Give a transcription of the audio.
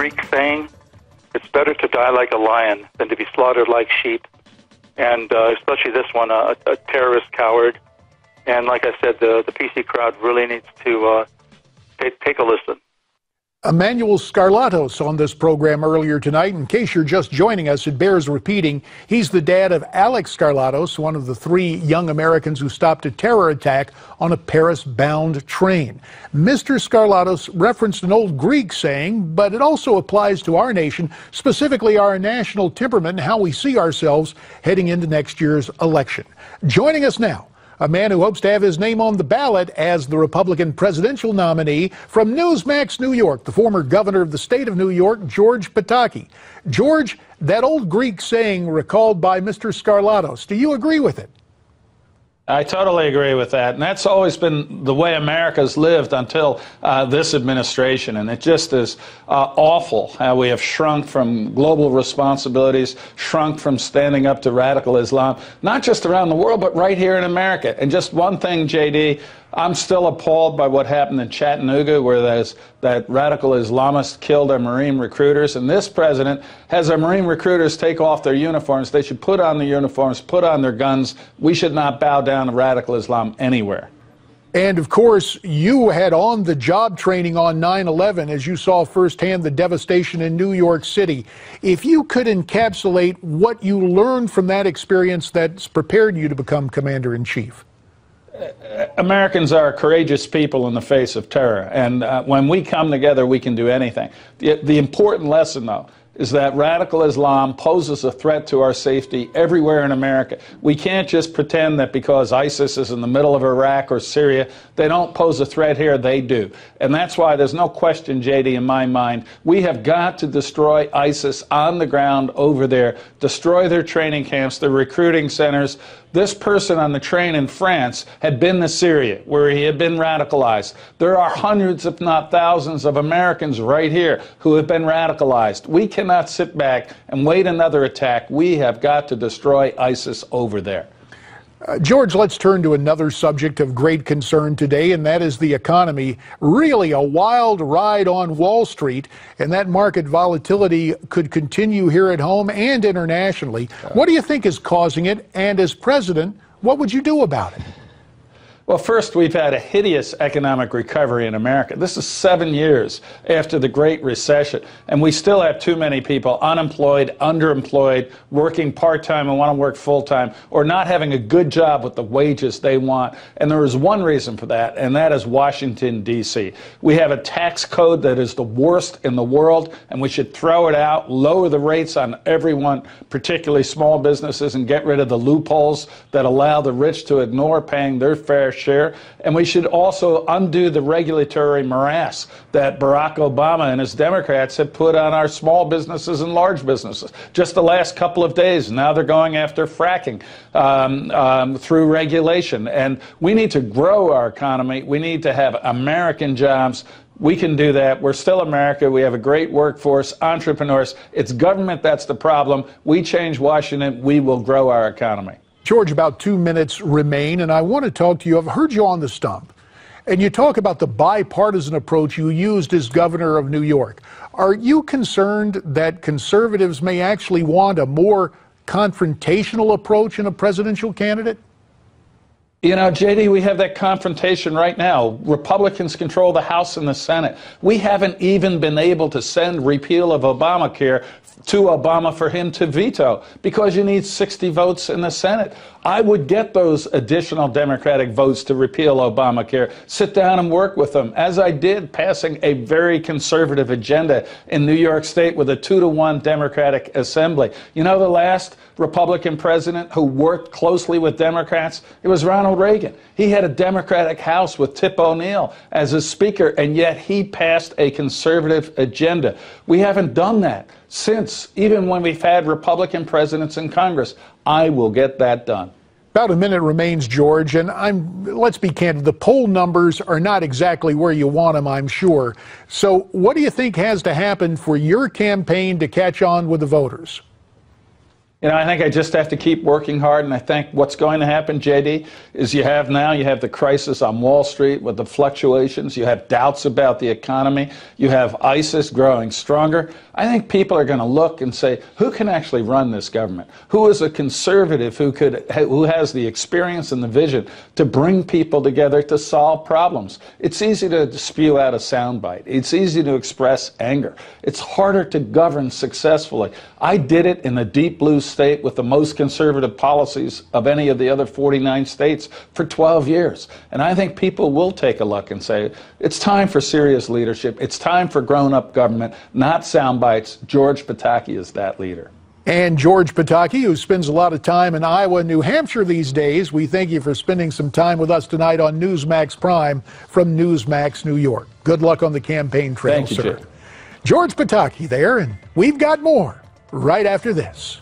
Greek saying, it's better to die like a lion than to be slaughtered like sheep. And especially this one, a terrorist coward. And like I said, the PC crowd really needs to take a listen. Emmanuel Scarlatos on this program earlier tonight. In case you're just joining us, it bears repeating. He's the dad of Alex Scarlatos, one of the 3 young Americans who stopped a terror attack on a Paris-bound train. Mr. Scarlatos referenced an old Greek saying, but it also applies to our nation, specifically our national temperament and how we see ourselves heading into next year's election. Joining us now, a man who hopes to have his name on the ballot as the Republican presidential nominee from Newsmax, New York, the former governor of the state of New York, George Pataki. George, that old Greek saying recalled by Mr. Scarlatos, do you agree with it? I totally agree with that, and that's always been the way America's lived until this administration, and it just is awful how we have shrunk from global responsibilities, shrunk from standing up to radical Islam, not just around the world, but right here in America. And just one thing, JD, I'm still appalled by what happened in Chattanooga, where that radical Islamist killed our Marine recruiters. And this president has our Marine recruiters take off their uniforms. They should put on the uniforms, put on their guns. We should not bow down to radical Islam anywhere. And, of course, you had on-the-job training on 9/11 as you saw firsthand the devastation in New York City. If you could encapsulate what you learned from that experience that's prepared you to become commander-in-chief. Americans are courageous people in the face of terror, and when we come together, we can do anything. The important lesson, though, is that radical Islam poses a threat to our safety everywhere in America. We can't just pretend that because ISIS is in the middle of Iraq or Syria, they don't pose a threat here. They do. And that's why there's no question, JD, in my mind, we have got to destroy ISIS on the ground over there, destroy their training camps, their recruiting centers. This person on the train in France had been to Syria, where he had been radicalized. There are hundreds, if not thousands, of Americans right here who have been radicalized. We cannot sit back and wait another attack. We have got to destroy ISIS over there. George, let's turn to another subject of great concern today, and that is the economy. Really a wild ride on Wall Street, and that market volatility could continue here at home and internationally. What do you think is causing it? And as president, what would you do about it? Well, first, we've had a hideous economic recovery in America. This is 7 years after the Great Recession, and we still have too many people unemployed, underemployed, working part-time and want to work full-time, or not having a good job with the wages they want. And there is one reason for that, and that is Washington, D.C. We have a tax code that is the worst in the world, and we should throw it out, lower the rates on everyone, particularly small businesses, and get rid of the loopholes that allow the rich to ignore paying their fair share. And we should also undo the regulatory morass that Barack Obama and his Democrats have put on our small businesses and large businesses. Just the last couple of days, now they're going after fracking through regulation. And we need to grow our economy. We need to have American jobs. We can do that. We're still America. We have a great workforce, entrepreneurs. It's government that's the problem. We change Washington, we will grow our economy. George, about 2 minutes remain, and I want to talk to you. I've heard you on the stump, and you talk about the bipartisan approach you used as governor of New York. Are you concerned that conservatives may actually want a more confrontational approach in a presidential candidate? You know, JD, we have that confrontation right now. Republicans control the House and the Senate. We haven't even been able to send repeal of Obamacare to Obama for him to veto because you need 60 votes in the Senate. I would get those additional Democratic votes to repeal Obamacare, sit down and work with them, as I did, passing a very conservative agenda in New York State with a 2-to-1 Democratic assembly. You know the last Republican president who worked closely with Democrats? It was Ronald Reagan. He had a Democratic House with Tip O'Neill as his speaker, and yet he passed a conservative agenda. We haven't done that since, even when we've had Republican presidents in Congress. I will get that done. About a minute remains, George, and let's be candid, the poll numbers are not exactly where you want them, I'm sure. So what do you think has to happen for your campaign to catch on with the voters? You know, I think I just have to keep working hard, and I think what's going to happen, JD, is you have the crisis on Wall Street with the fluctuations. You have doubts about the economy. You have ISIS growing stronger. I think people are going to look and say, who can actually run this government? Who is a conservative who has the experience and the vision to bring people together to solve problems? It's easy to spew out a soundbite. It's easy to express anger. It's harder to govern successfully. I did it in a deep blue state with the most conservative policies of any of the other 49 states for 12 years. And I think people will take a look and say, it's time for serious leadership. It's time for grown-up government, not sound bites. George Pataki is that leader. And George Pataki, who spends a lot of time in Iowa and New Hampshire these days, we thank you for spending some time with us tonight on Newsmax Prime from Newsmax, New York. Good luck on the campaign trail, Thank you, sir. Jim. George Pataki there, and we've got more right after this.